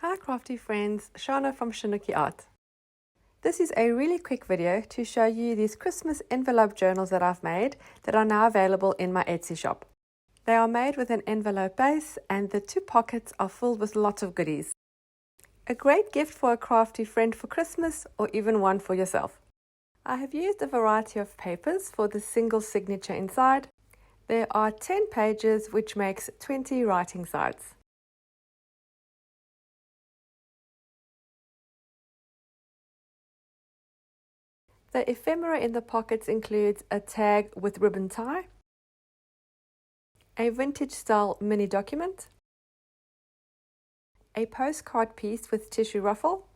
Hi crafty friends, Shana from ShanoukiArt. This is a really quick video to show you these Christmas envelope journals that I've made that are now available in my Etsy shop. They are made with an envelope base and the two pockets are filled with lots of goodies. A great gift for a crafty friend for Christmas or even one for yourself. I have used a variety of papers for the single signature inside. There are 10 pages which makes 20 writing sides. The ephemera in the pockets includes a tag with ribbon tie, a vintage style mini document, a postcard piece with tissue ruffle,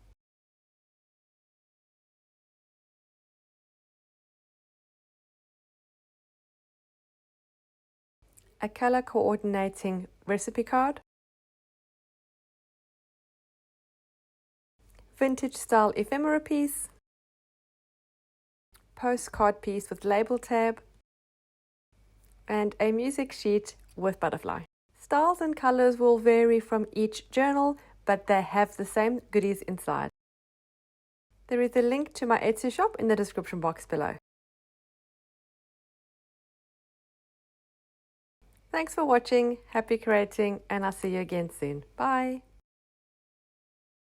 a color coordinating recipe card, vintage style ephemera piece, postcard piece with label tab, and a music sheet with butterfly. Styles and colors will vary from each journal, but they have the same goodies inside. There is a link to my Etsy shop in the description box below. Thanks for watching, happy creating, and I'll see you again soon. Bye!